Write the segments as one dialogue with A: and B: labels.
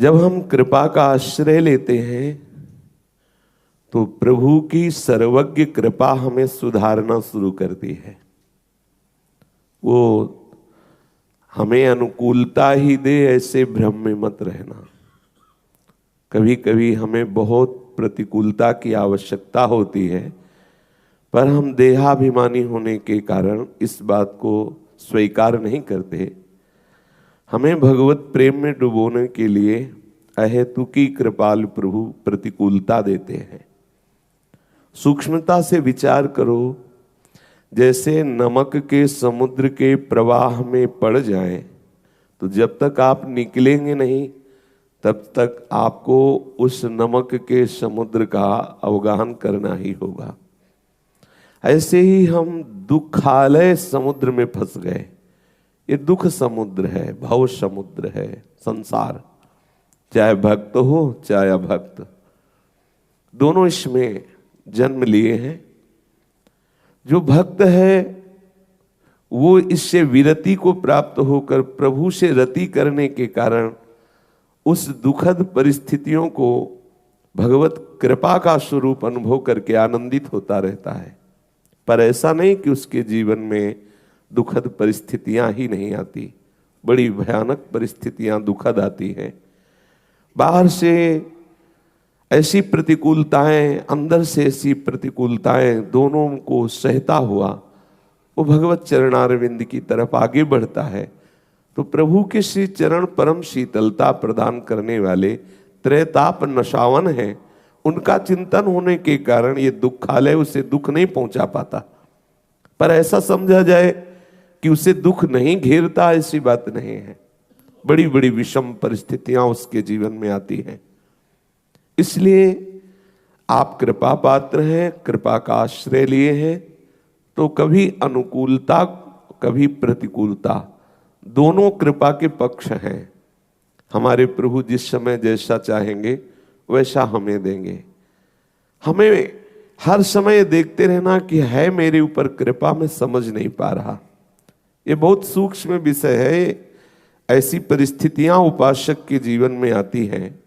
A: जब हम कृपा का आश्रय लेते हैं तो प्रभु की सर्वज्ञ कृपा हमें सुधारना शुरू करती है। वो हमें अनुकूलता ही दे ऐसे भ्रम में मत रहना। कभी कभी हमें बहुत प्रतिकूलता की आवश्यकता होती है, पर हम देहाभिमानी होने के कारण इस बात को स्वीकार नहीं करते। हमें भगवत प्रेम में डुबोने के लिए अहेतुकी कृपालु प्रभु प्रतिकूलता देते हैं। सूक्ष्मता से विचार करो, जैसे नमक के समुद्र के प्रवाह में पड़ जाएं तो जब तक आप निकलेंगे नहीं तब तक आपको उस नमक के समुद्र का अवगाहन करना ही होगा। ऐसे ही हम दुखालय समुद्र में फंस गए। ये दुख समुद्र है, भव समुद्र है संसार, चाहे भक्त हो चाहे अभक्त, दोनों इसमें जन्म लिए हैं। जो भक्त है वो इससे विरति को प्राप्त होकर प्रभु से रति करने के कारण उस दुखद परिस्थितियों को भगवत कृपा का स्वरूप अनुभव करके आनंदित होता रहता है। पर ऐसा नहीं कि उसके जीवन में दुखद परिस्थितियां ही नहीं आती, बड़ी भयानक परिस्थितियां दुखद आती हैं। बाहर से ऐसी प्रतिकूलताएं, अंदर से ऐसी प्रतिकूलताएं, दोनों को सहता हुआ वो भगवत चरणारविंद की तरफ आगे बढ़ता है। तो प्रभु के श्री चरण परम शीतलता प्रदान करने वाले त्रैताप नशावन हैं। उनका चिंतन होने के कारण ये दुखालय उसे दुख नहीं पहुंचा पाता। पर ऐसा समझा जाए कि उसे दुख नहीं घेरता, ऐसी बात नहीं है। बड़ी बड़ी विषम परिस्थितियां उसके जीवन में आती हैं। इसलिए आप कृपा पात्र हैं, कृपा का आश्रय लिए हैं, तो कभी अनुकूलता कभी प्रतिकूलता, दोनों कृपा के पक्ष हैं। हमारे प्रभु जिस समय जैसा चाहेंगे वैसा हमें देंगे। हमें हर समय देखते रहना कि है मेरे ऊपर कृपा, मैं समझ नहीं पा रहा। ये बहुत सूक्ष्म विषय है। ऐसी परिस्थितियां उपासक के जीवन में आती हैं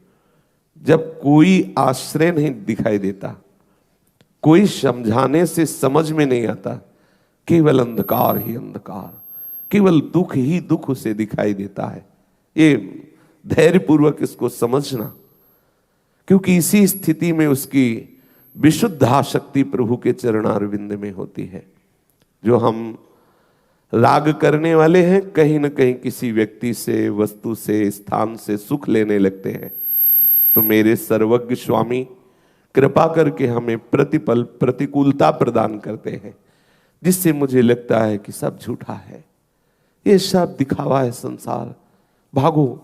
A: जब कोई आश्रय नहीं दिखाई देता, कोई समझाने से समझ में नहीं आता, केवल अंधकार ही अंधकार, केवल दुख ही दुख उसे दिखाई देता है। ये धैर्यपूर्वक इसको समझना, क्योंकि इसी स्थिति में उसकी विशुद्ध आसक्ति प्रभु के चरणारविंद में होती है। जो हम राग करने वाले हैं, कहीं न कहीं किसी व्यक्ति से, वस्तु से, स्थान से सुख लेने लगते हैं। तो मेरे सर्वज्ञ स्वामी कृपा करके हमें प्रतिपल प्रतिकूलता प्रदान करते हैं, जिससे मुझे लगता है कि सब झूठा है, ये सब दिखावा है संसार। भागो,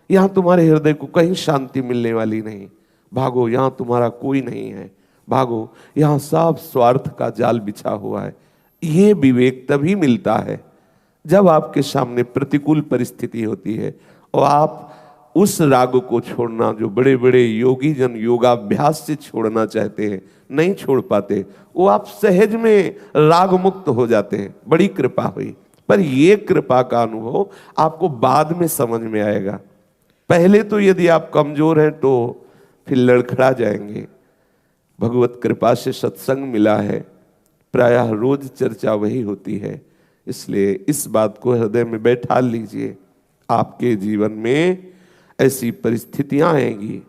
A: यहां तुम्हारे हृदय को कहीं शांति मिलने वाली नहीं। भागो, यहां तुम्हारा कोई नहीं है। भागो, यहां सब स्वार्थ का जाल बिछा हुआ है। ये विवेक तभी मिलता है जब आपके सामने प्रतिकूल परिस्थिति होती है और आप उस राग को छोड़ना, जो बड़े बड़े योगी जन योगाभ्यास से छोड़ना चाहते हैं, नहीं छोड़ पाते, वो आप सहज में राग मुक्त हो जाते हैं। बड़ी कृपा हुई। पर ये कृपा का अनुभव आपको बाद में समझ में आएगा। पहले तो यदि आप कमजोर हैं तो फिर लड़खड़ा जाएंगे। भगवत कृपा से सत्संग मिला है, प्रायः रोज चर्चा वही होती है। इसलिए इस बात को हृदय में बैठा लीजिए। आपके जीवन में ऐसी परिस्थितियां आएंगी,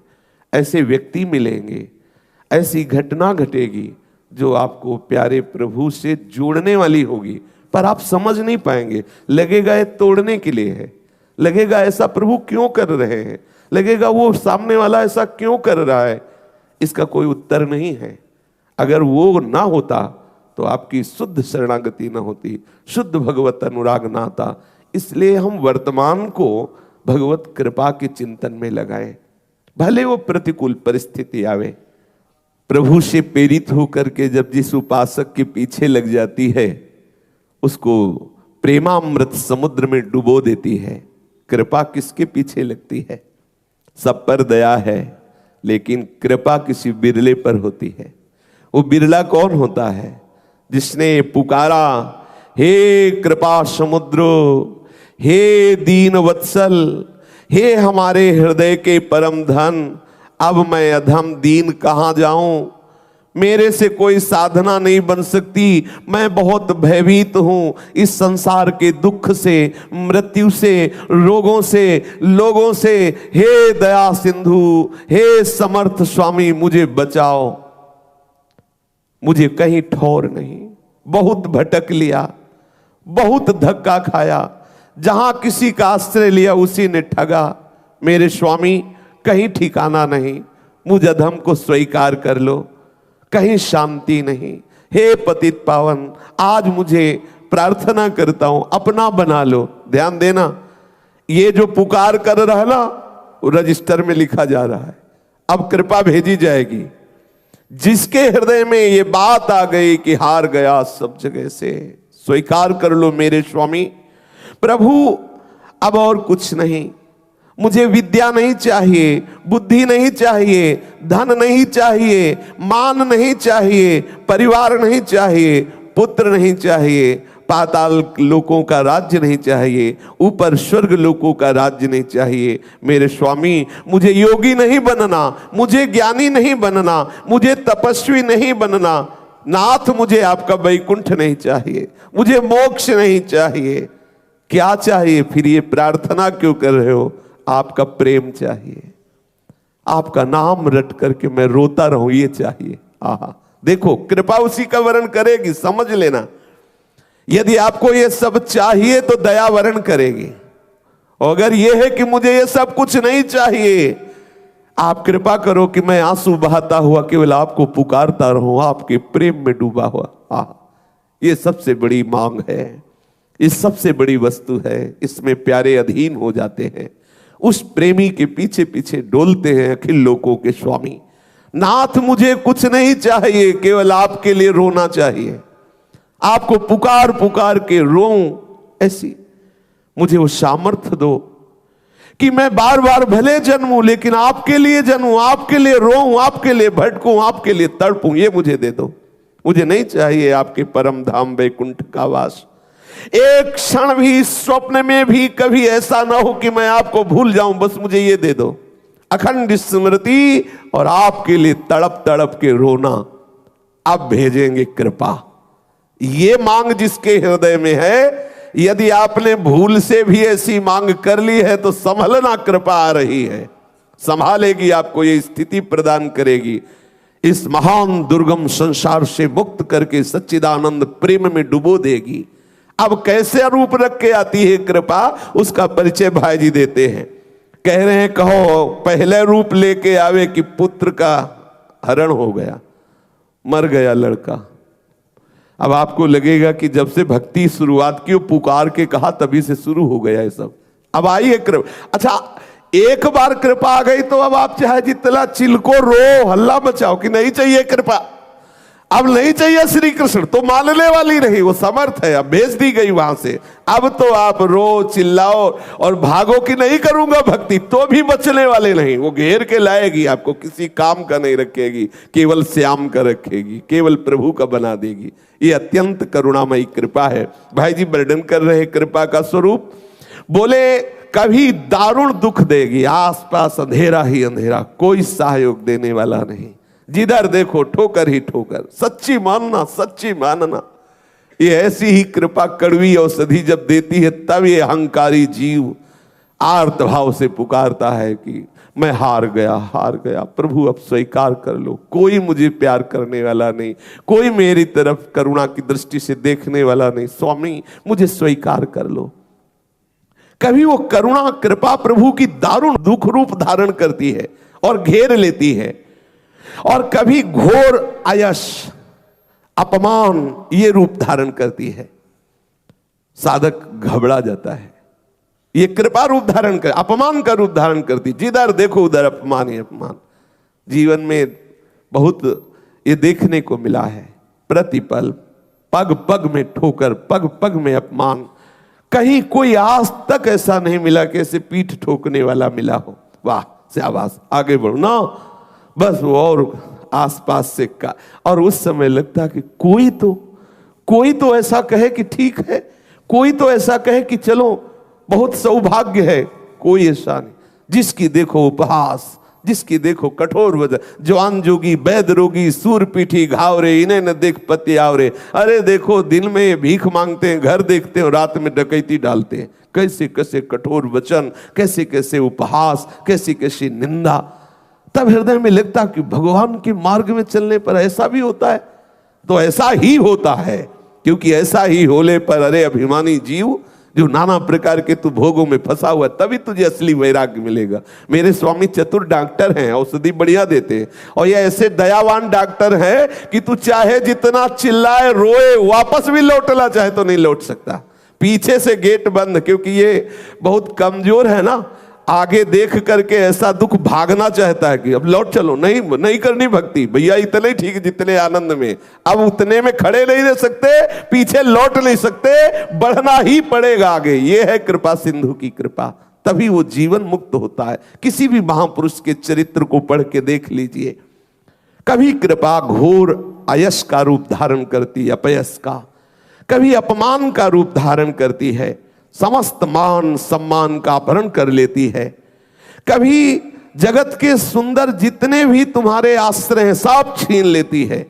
A: ऐसे व्यक्ति मिलेंगे, ऐसी घटना घटेगी जो आपको प्यारे प्रभु से जोड़ने वाली होगी, पर आप समझ नहीं पाएंगे। लगेगा ये तोड़ने के लिए है, लगेगा ऐसा प्रभु क्यों कर रहे हैं, लगेगा वो सामने वाला ऐसा क्यों कर रहा है। इसका कोई उत्तर नहीं है। अगर वो ना होता तो आपकी शुद्ध शरणागति न होती, शुद्ध भगवत अनुराग ना आता। इसलिए हम वर्तमान को भगवत कृपा के चिंतन में लगाएं। भले वो प्रतिकूल परिस्थिति आवे, प्रभु से प्रेरित होकर के जब जिस उपासक के पीछे लग जाती है, उसको प्रेमामृत समुद्र में डुबो देती है। कृपा किसके पीछे लगती है? सब पर दया है, लेकिन कृपा किसी बिरले पर होती है। वो बिरला कौन होता है? जिसने पुकारा, हे कृपा समुद्र, हे दीन वत्सल, हे हमारे हृदय के परम धन, अब मैं अधम दीन कहाँ जाऊं। मेरे से कोई साधना नहीं बन सकती, मैं बहुत भयभीत हूं इस संसार के दुख से, मृत्यु से, रोगों से, लोगों से। हे दया सिंधु, हे समर्थ स्वामी, मुझे बचाओ। मुझे कहीं ठौर नहीं, बहुत भटक लिया, बहुत धक्का खाया, जहां किसी का आश्रय लिया उसी ने ठगा। मेरे स्वामी कहीं ठिकाना नहीं, मुझ अधम को स्वीकार कर लो, कहीं शांति नहीं। हे पतित पावन, आज मुझे प्रार्थना करता हूं, अपना बना लो। ध्यान देना, ये जो पुकार कर रहा है ना, वो रजिस्टर में लिखा जा रहा है, अब कृपा भेजी जाएगी। जिसके हृदय में ये बात आ गई कि हार गया सब जगह से, स्वीकार कर लो मेरे स्वामी। प्रभु अब और कुछ नहीं, मुझे विद्या नहीं चाहिए, बुद्धि नहीं चाहिए, धन नहीं चाहिए, मान नहीं चाहिए, परिवार नहीं चाहिए, पुत्र नहीं चाहिए, पाताल लोकों का राज्य नहीं चाहिए, ऊपर स्वर्ग लोकों का राज्य नहीं चाहिए। मेरे स्वामी मुझे योगी नहीं बनना, मुझे ज्ञानी नहीं बनना, मुझे तपस्वी नहीं बनना। नाथ मुझे आपका वैकुंठ नहीं चाहिए, मुझे मोक्ष नहीं चाहिए। क्या चाहिए फिर? ये प्रार्थना क्यों कर रहे हो? आपका प्रेम चाहिए, आपका नाम रट करके मैं रोता रहूं, ये चाहिए। आहा, देखो कृपा उसी का वर्ण करेगी, समझ लेना। यदि आपको ये सब चाहिए तो दया वर्ण करेगी। अगर ये है कि मुझे ये सब कुछ नहीं चाहिए, आप कृपा करो कि मैं आंसू बहाता हुआ केवल आपको पुकारता रहूं, आपके प्रेम में डूबा हुआ। आहा, ये सबसे बड़ी मांग है, ये सबसे बड़ी वस्तु है। इसमें प्यारे अधीन हो जाते हैं, उस प्रेमी के पीछे पीछे डोलते हैं अखिल लोकों के स्वामी। नाथ मुझे कुछ नहीं चाहिए, केवल आपके लिए रोना चाहिए, आपको पुकार पुकार के रोऊं। ऐसी मुझे वो सामर्थ्य दो कि मैं बार बार भले जन्मूं, लेकिन आपके लिए जन्मूं, आपके लिए रोऊं, आपके लिए भटकूं, आपके लिए तड़पूं। ये मुझे दे दो। मुझे नहीं चाहिए आपके परम धाम वैकुंठ का वास। एक क्षण भी, स्वप्न में भी कभी ऐसा ना हो कि मैं आपको भूल जाऊं। बस मुझे ये दे दो, अखंड स्मृति और आपके लिए तड़प तड़प के रोना। अब भेजेंगे कृपा। ये मांग जिसके हृदय में है, यदि आपने भूल से भी ऐसी मांग कर ली है तो संभलना, कृपा आ रही है, संभालेगी आपको, ये स्थिति प्रदान करेगी, इस महान दुर्गम संसार से मुक्त करके सच्चिदानंद प्रेम में डुबो देगी। अब कैसे रूप रख के आती है कृपा, उसका परिचय भाई जी देते हैं। कह रहे हैं, कहो पहले रूप लेके आवे कि पुत्र का हरण हो गया, मर गया लड़का। अब आपको लगेगा कि जब से भक्ति शुरुआत की, पुकार के कहा, तभी से शुरू हो गया ये सब। अब आइए कृपा। अच्छा, एक बार कृपा आ गई तो अब आप चाहे जितना चिल्को, रो, हल्ला मचाओ कि नहीं चाहिए कृपा, अब नहीं चाहिए श्री कृष्ण, तो मानने वाली नहीं, वो समर्थ है, अब भेज दी गई वहां से। अब तो आप रो, चिल्लाओ और भागो कि नहीं करूंगा भक्ति, तो भी बचने वाले नहीं। वो घेर के लाएगी आपको, किसी काम का नहीं रखेगी, केवल श्याम का रखेगी, केवल प्रभु का बना देगी। ये अत्यंत करुणामयी कृपा है। भाई जी वर्णन कर रहे कृपा का स्वरूप। बोले कभी दारुण दुख देगी, आसपास अंधेरा ही अंधेरा, कोई सहयोग देने वाला नहीं, जिधर देखो ठोकर ही ठोकर। सच्ची मानना, सच्ची मानना। ये ऐसी ही कृपा कड़वी औषधि जब देती है, तब ये अहंकारी जीव आर्त भाव से पुकारता है कि मैं हार गया, हार गया, प्रभु अब स्वीकार कर लो। कोई मुझे प्यार करने वाला नहीं, कोई मेरी तरफ करुणा की दृष्टि से देखने वाला नहीं, स्वामी मुझे स्वीकार कर लो। कभी वो करुणा कृपा प्रभु की दारुण दुख रूप धारण करती है और घेर लेती है, और कभी घोर आयश, अपमान ये रूप धारण करती है। साधक घबरा जाता है, ये कृपा रूप धारण कर, अपमान का रूप धारण करती, जिधर देखो उधर अपमान ही अपमान। जीवन में बहुत ये देखने को मिला है, प्रतिपल पग पग में ठोकर, पग पग में अपमान। कहीं कोई आज तक ऐसा नहीं मिला कि ऐसे पीठ ठोकने वाला मिला हो। वाह शाबाश, आगे बढ़ो ना, बस वो और आसपास से का। और उस समय लगता कि कोई तो ऐसा कहे कि ठीक है, कोई तो ऐसा कहे कि चलो बहुत सौभाग्य है। कोई ऐसा नहीं, जिसकी देखो उपहास, जिसकी देखो कठोर वजह, जवान जोगी बैद रोगी सूर पीठी घावरे, इन्हें न देख पति आवरे। अरे देखो दिन में ये भीख मांगते हैं, घर देखते हैं, रात में डकैती डालते हैं। कैसे कैसे कठोर वचन, कैसे कैसे उपहास, कैसी कैसी निंदा। तब हृदय में लगता कि भगवान के मार्ग में चलने पर ऐसा भी होता है। तो ऐसा ही होता है, क्योंकि ऐसा ही होले पर अरे अभिमानी जीव, जो नाना प्रकार के तू भोगों में फंसा हुआ, तभी तुझे असली वैराग्य मिलेगा। मेरे स्वामी चतुर डॉक्टर हैं, औषधि बढ़िया देते हैं, और ये ऐसे दयावान डॉक्टर हैं कि तू चाहे जितना चिल्लाए रोए, वापस भी लौटना चाहे तो नहीं लौट सकता। पीछे से गेट बंद, क्योंकि ये बहुत कमजोर है ना, आगे देख करके ऐसा दुख भागना चाहता है कि अब लौट चलो, नहीं नहीं करनी भक्ति भैया, इतने ठीक जितने आनंद में, अब उतने में खड़े नहीं रह सकते, पीछे लौट नहीं सकते, बढ़ना ही पड़ेगा आगे। ये है कृपा सिंधु की कृपा, तभी वो जीवन मुक्त होता है। किसी भी महापुरुष के चरित्र को पढ़ के देख लीजिए, कभी कृपा घोर अयश का रूप धारण करती है, अपयश का, कभी अपमान का रूप धारण करती है, समस्त मान सम्मान का अपहरण कर लेती है, कभी जगत के सुंदर जितने भी तुम्हारे आश्रय हैं सब छीन लेती है,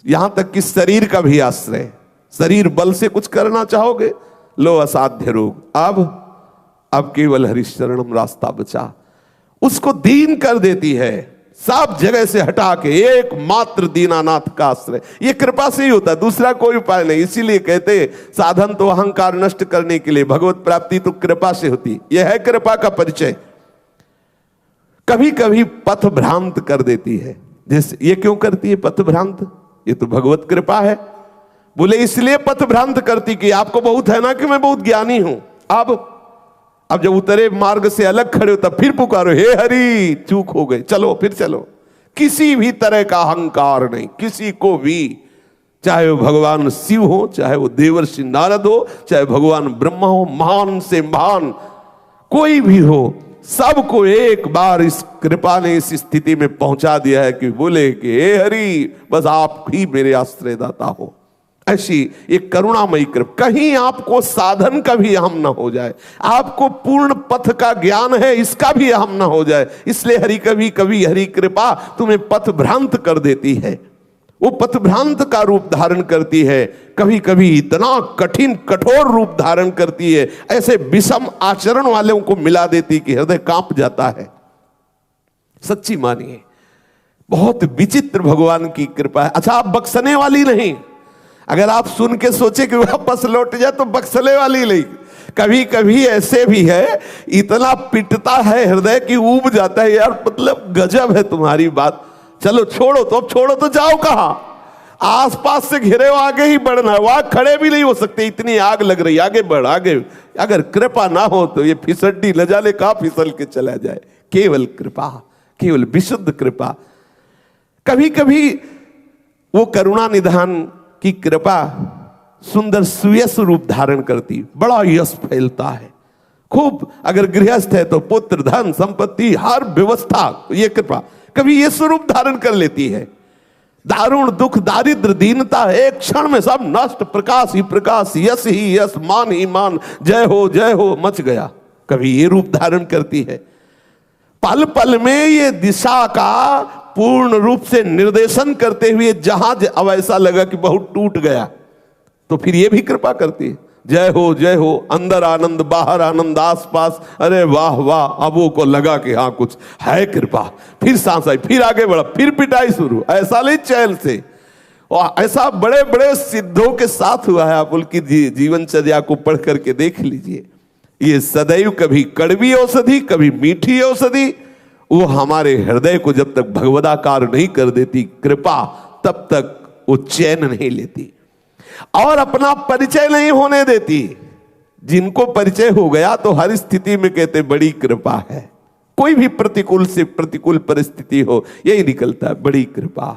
A: यहां तक कि शरीर का भी आश्रय। शरीर बल से कुछ करना चाहोगे, लो असाध्य रोग, अब केवल हरिशरणम रास्ता बचा, उसको दीन कर देती है, सब जगह से हटा के एकमात्र दीनानाथ का आश्रय। ये कृपा से ही होता है, दूसरा कोई उपाय नहीं। इसीलिए कहते साधन तो अहंकार नष्ट करने के लिए, भगवत प्राप्ति तो कृपा से होती। यह है कृपा का परिचय। कभी कभी पथ भ्रांत कर देती है, जैसे ये क्यों करती है पथ भ्रांत, ये तो भगवत कृपा है। बोले इसलिए पथ भ्रांत करती कि आपको बहुत है ना कि मैं बहुत ज्ञानी हूं। अब जब उतरे मार्ग से अलग खड़े हो तब फिर पुकारो, हे हरि चूक हो गए, चलो फिर चलो। किसी भी तरह का अहंकार नहीं, किसी को भी, चाहे वो भगवान शिव हो, चाहे वो देवर्षि नारद हो, चाहे भगवान ब्रह्मा हो, महान से महान कोई भी हो, सबको एक बार इस कृपा ने इस स्थिति में पहुंचा दिया है कि बोले कि हे हरि बस आप ही मेरे आश्रयदाता हो। ऐसी एक करुणामयी कृपा, कहीं आपको साधन का भी अहम ना हो जाए, आपको पूर्ण पथ का ज्ञान है इसका भी अहम ना हो जाए। इसलिए हरि कभी कभी हरि कृपा तुम्हें पथ भ्रांत कर देती है, वो पथ भ्रांत का रूप धारण करती है, कभी कभी इतना कठिन कठोर रूप धारण करती है, ऐसे विषम आचरण वालों को मिला देती कि हृदय कांप जाता है। सच्ची मानिए, बहुत विचित्र भगवान की कृपा है। अच्छा, आप बख्शने वाली नहीं, अगर आप सुन के सोचे कि वापस लौट जाए तो बख्शले वाली नहीं। कभी कभी ऐसे भी है, इतना पिटता है हृदय की ऊब जाता है, यार मतलब गजब है तुम्हारी बात, चलो छोड़ो तो, अब छोड़ो तो जाओ कहां, आसपास से घिरे हो, आगे ही बढ़ना है, वहां खड़े भी नहीं हो सकते, इतनी आग लग रही, आगे बढ़ आगे। अगर कृपा ना हो तो ये फिसड्डी न जाने कहां फिसल के चला जाए। केवल कृपा, केवल विशुद्ध कृपा। कभी कभी वो करुणा निधान की कृपा सुंदर सुयश रूप धारण करती, बड़ा यश फैलता है खूब। अगर गृहस्थ है तो पुत्र धन संपत्ति हर व्यवस्था, ये कृपा कभी ये स्वरूप धारण कर लेती है। दारुण दुख दारिद्र दीनता एक क्षण में सब नष्ट, प्रकाश ही प्रकाश, यश ही यश, मान ही मान, जय हो मच गया। कभी ये रूप धारण करती है। पल पल में ये दिशा का पूर्ण रूप से निर्देशन करते हुए जहाज अब ऐसा लगा कि बहुत टूट गया, तो फिर ये भी कृपा करती है। जय हो, अंदर आनंद बाहर आनंद, आसपास, अरे वाह वाह। अब वो को लगा कि हाँ कुछ है कृपा, फिर सांस आई, फिर आगे बढ़ा, फिर पिटाई शुरू, ऐसा नहीं चैन से। और ऐसा बड़े बड़े सिद्धों के साथ हुआ है, आप उनकी जीवनचर्या को पढ़ करके देख लीजिए। ये सदैव कभी कड़वी औषधि कभी मीठी औषधि, वो हमारे हृदय को जब तक भगवदाकार नहीं कर देती कृपा, तब तक वो चैन नहीं लेती और अपना परिचय नहीं होने देती। जिनको परिचय हो गया तो हर स्थिति में कहते बड़ी कृपा है। कोई भी प्रतिकूल से प्रतिकूल परिस्थिति हो, यही निकलता है बड़ी कृपा,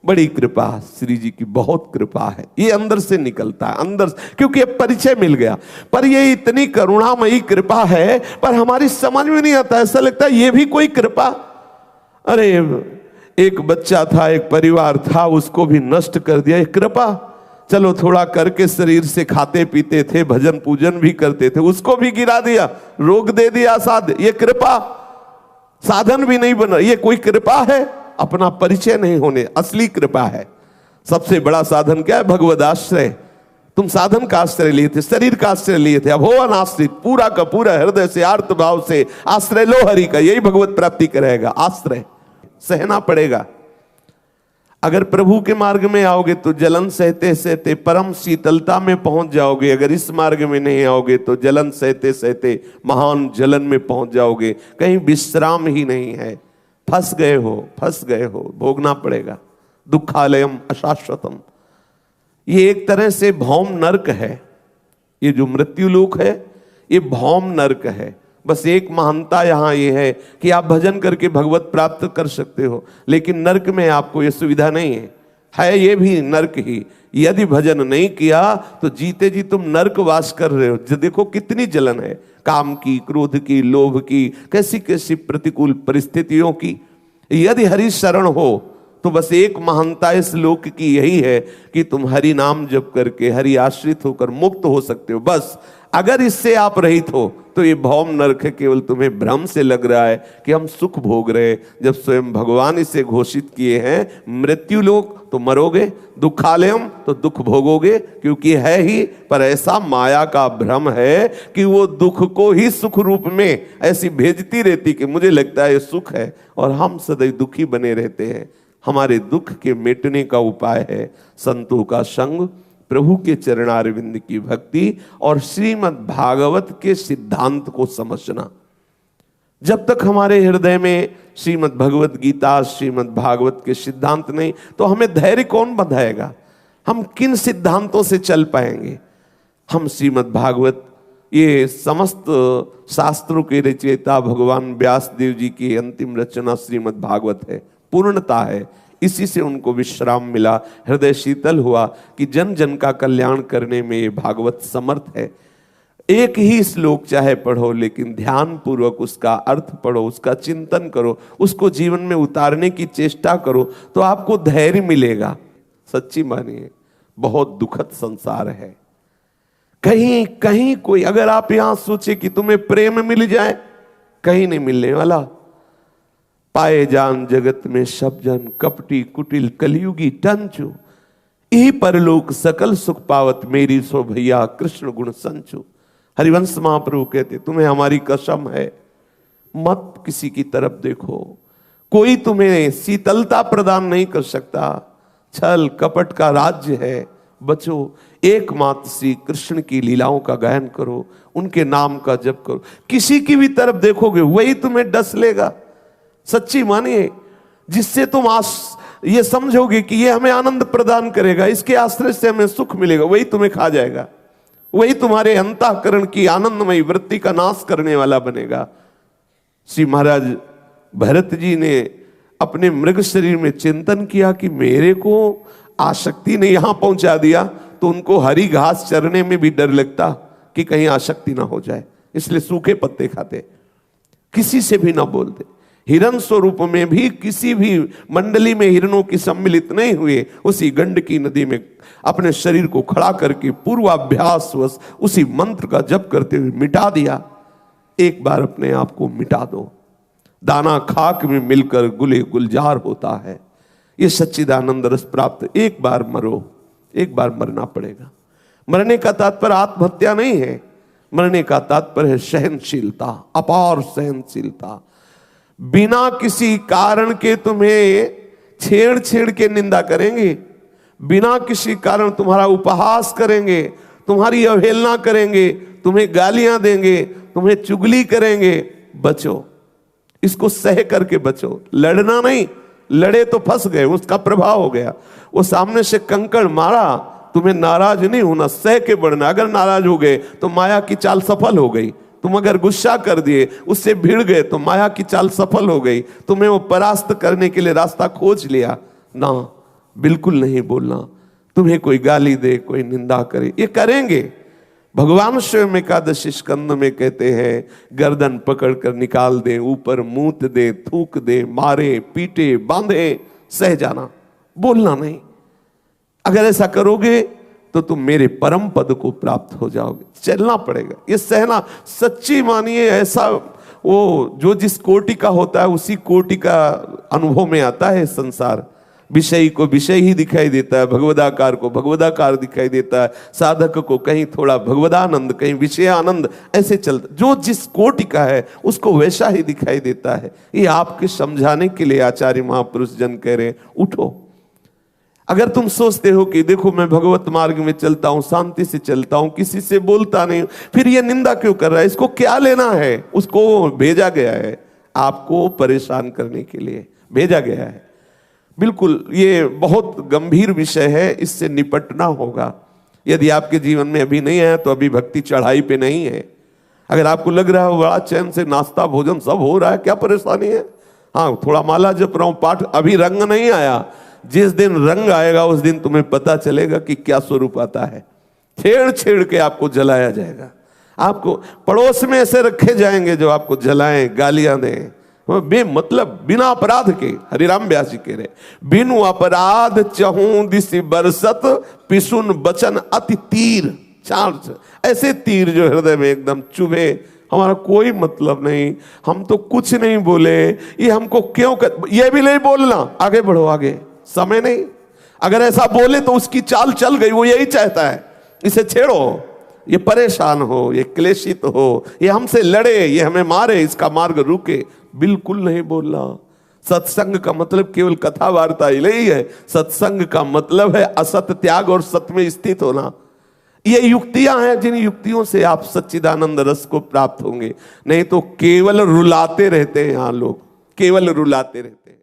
A: बड़ी कृपा, श्री जी की बहुत कृपा है। ये अंदर से निकलता है, अंदर, क्योंकि ये परिचय मिल गया। पर ये इतनी करुणामयी कृपा है, पर हमारी समझ में नहीं आता, ऐसा लगता है ये भी कोई कृपा। अरे एक बच्चा था, एक परिवार था, उसको भी नष्ट कर दिया, एक कृपा। चलो थोड़ा करके शरीर से खाते पीते थे, भजन पूजन भी करते थे, उसको भी गिरा दिया, रोक दे दिया साध। ये कृपा साधन भी नहीं बना, ये कोई कृपा है? अपना परिचय नहीं होने असली कृपा है। सबसे बड़ा साधन क्या है? भगवद आश्रय। तुम साधन का आश्रय लिए थे, शरीर का आश्रय लिए थे, अब हो अनाश्रित, पूरा का पूरा हृदय से आर्त भाव से आश्रय लो हरि का, यही भगवत प्राप्ति कराएगा। आश्रय सहना पड़ेगा। अगर प्रभु के मार्ग में आओगे तो जलन सहते सहते परम शीतलता में पहुंच जाओगे। अगर इस मार्ग में नहीं आओगे तो जलन सहते सहते महान जलन में पहुंच जाओगे। कहीं विश्राम ही नहीं है, फंस गए हो, भोगना पड़ेगा। दुखालयम अशाश्वतम, ये एक तरह से भौम नरक है। ये जो मृत्यु लोक है ये भौम नरक है। बस एक महानता यहां ये है कि आप भजन करके भगवत प्राप्त कर सकते हो, लेकिन नरक में आपको ये सुविधा नहीं है ये भी नरक ही। यदि भजन नहीं किया तो जीते जी तुम नरक वास कर रहे हो। देखो कितनी जलन है, काम की, क्रोध की, लोभ की, कैसी कैसी प्रतिकूल परिस्थितियों की। यदि हरि शरण हो तो बस एक महानता इस लोक की यही है कि तुम हरि नाम जप करके हरि आश्रित होकर मुक्त हो सकते हो। बस अगर इससे आप रहित हो तो ये भौम नरक है। केवल तुम्हें भ्रम से लग रहा है कि हम सुख भोग रहे हैं, जब स्वयं भगवान इसे घोषित किए हैं मृत्यु लोक तो मरोगे, दुखालयम तो दुख भोगोगे, क्योंकि है ही। पर ऐसा माया का भ्रम है कि वो दुख को ही सुख रूप में ऐसी भेजती रहती कि मुझे लगता है ये सुख है, और हम सदैव दुखी बने रहते हैं। हमारे दुख के मिटने का उपाय है संतों का संग, प्रभु के चरणारविंद की भक्ति और श्रीमद् भागवत के सिद्धांत को समझना। जब तक हमारे हृदय में श्रीमद् भगवत गीता, श्रीमद् भागवत के सिद्धांत नहीं, तो हमें धैर्य कौन बंधाएगा? हम किन सिद्धांतों से चल पाएंगे? हम श्रीमद् भागवत, ये समस्त शास्त्रों के रचयिता भगवान व्यास देव जी की अंतिम रचना श्रीमद् भागवत है, पूर्णता है। इसी से उनको विश्राम मिला, हृदय शीतल हुआ कि जन जन का कल्याण करने में ये भागवत समर्थ है। एक ही श्लोक चाहे पढ़ो, लेकिन ध्यान पूर्वक उसका अर्थ पढ़ो, उसका चिंतन करो, उसको जीवन में उतारने की चेष्टा करो, तो आपको धैर्य मिलेगा। सच्ची मानिए, बहुत दुखद संसार है। कहीं कहीं कोई, अगर आप यहां सोचे कि तुम्हें प्रेम मिल जाए, कहीं नहीं मिलने वाला। पाए जान जगत में सब जन, कपटी कुटिल कलयुगी टंचु, यही परलोक सकल सुख पावत, मेरी सो भैया कृष्ण गुण संचु। हरिवंश महाप्रभु कहते, तुम्हें हमारी कसम है, मत किसी की तरफ देखो, कोई तुम्हें शीतलता प्रदान नहीं कर सकता। छल कपट का राज्य है, बचो। एकमात्र श्री कृष्ण की लीलाओं का गायन करो, उनके नाम का जप करो। किसी की भी तरफ देखोगे वही तुम्हें डस लेगा। सच्ची मानिए, जिससे तुम ये समझोगे कि ये हमें आनंद प्रदान करेगा, इसके आश्रय से हमें सुख मिलेगा, वही तुम्हें खा जाएगा। वही तुम्हारे अंतःकरण की आनंदमयी वृत्ति का नाश करने वाला बनेगा। श्री महाराज भरत जी ने अपने मृग शरीर में चिंतन किया कि मेरे को आसक्ति ने यहां पहुंचा दिया, तो उनको हरी घास चरने में भी डर लगता कि कहीं आसक्ति ना हो जाए, इसलिए सूखे पत्ते खाते, किसी से भी ना बोलते। हिरण स्वरूप में भी किसी भी मंडली में हिरणों की सम्मिलित नहीं हुए, उसी गंडकी नदी में अपने शरीर को खड़ा करके पूर्वाभ्यास वश उसी मंत्र का जप करते हुए मिटा दिया। एक बार अपने आप को मिटा दो, दाना खाक में मिलकर गुले गुलजार होता है। ये सच्चिदानंद रस प्राप्त, एक बार मरो, एक बार मरना पड़ेगा। मरने का तात्पर्य आत्महत्या नहीं है, मरने का तात्पर्य है सहनशीलता, अपार सहनशीलता। बिना किसी कारण के तुम्हें छेड़ छेड़ के निंदा करेंगे, बिना किसी कारण तुम्हारा उपहास करेंगे, तुम्हारी अवहेलना करेंगे, तुम्हें गालियां देंगे, तुम्हें चुगली करेंगे, बचो, इसको सह करके बचो। लड़ना नहीं, लड़े तो फंस गए, उसका प्रभाव हो गया। वो सामने से कंकड़ मारा, तुम्हें नाराज नहीं होना, सह के बढ़ना। अगर नाराज हो गए तो माया की चाल सफल हो गई। तुम अगर गुस्सा कर दिए, उससे भिड़ गए, तो माया की चाल सफल हो गई। तुम्हें वो परास्त करने के लिए रास्ता खोज लिया ना, बिल्कुल नहीं बोलना। तुम्हें कोई गाली दे, कोई निंदा करे, ये करेंगे। भगवान स्वयं एकादशी स्कंद में कहते हैं, गर्दन पकड़ कर निकाल दे, ऊपर मूत दे, थूक दे, मारे, पीटे, बांधे, सह जाना, बोलना नहीं। अगर ऐसा करोगे तो तुम मेरे परम पद को प्राप्त हो जाओगे। चलना पड़ेगा, ये सहना। सच्ची मानिए, ऐसा वो जो जिस कोटि का होता है उसी कोटि का अनुभव में आता है संसार। विषयी को विषय ही दिखाई देता है, भगवदाकार को भगवदाकार दिखाई देता है, साधक को कहीं थोड़ा भगवदानंद, कहीं विषय आनंद, ऐसे चलता। जो जिस कोटि का है उसको वैसा ही दिखाई देता है। ये आपके समझाने के लिए आचार्य महापुरुष जन कह रहे हैं, उठो। अगर तुम सोचते हो कि देखो मैं भगवत मार्ग में चलता हूं, शांति से चलता हूं, किसी से बोलता नहीं, फिर ये निंदा क्यों कर रहा है, इसको क्या लेना है? उसको भेजा गया है आपको परेशान करने के लिए भेजा गया है। बिल्कुल ये बहुत गंभीर विषय है, इससे निपटना होगा। यदि आपके जीवन में अभी नहीं है तो अभी भक्ति चढ़ाई पे नहीं है। अगर आपको लग रहा है बड़ा चैन से नाश्ता भोजन सब हो रहा है, क्या परेशानी है? हाँ, थोड़ा माला जप रहा हूं, पाठ, अभी रंग नहीं आया। जिस दिन रंग आएगा उस दिन तुम्हें पता चलेगा कि क्या स्वरूप आता है। छेड़ छेड़ के आपको जलाया जाएगा। आपको पड़ोस में ऐसे रखे जाएंगे जो आपको जलाएं, गालियां दें, बेमतलब, बिना अपराध के। हरिराम व्यास जी कह रहे, बिनु अपराध चहूं दिसि बरसत, पिसुन बचन अति तीर। चार ऐसे तीर जो हृदय में एकदम चुभे। हमारा कोई मतलब नहीं, हम तो कुछ नहीं बोले, ये हमको क्यों ये भी नहीं बोलना, आगे बढ़ो आगे, समय नहीं। अगर ऐसा बोले तो उसकी चाल चल गई, वो यही चाहता है, इसे छेड़ो, ये परेशान हो, ये क्लेशित हो, ये हमसे लड़े, ये हमें मारे, इसका मार्ग रुके। बिल्कुल नहीं बोलना। सत्संग का मतलब केवल कथा वार्ता ही नहीं है। सत्संग का मतलब है असत त्याग और सत्य में स्थित होना। ये युक्तियां हैं जिन युक्तियों से आप सच्चिदानंद रस को प्राप्त होंगे। नहीं तो केवल रुलाते रहते हैं, यहाँ लोग केवल रुलाते रहते हैं।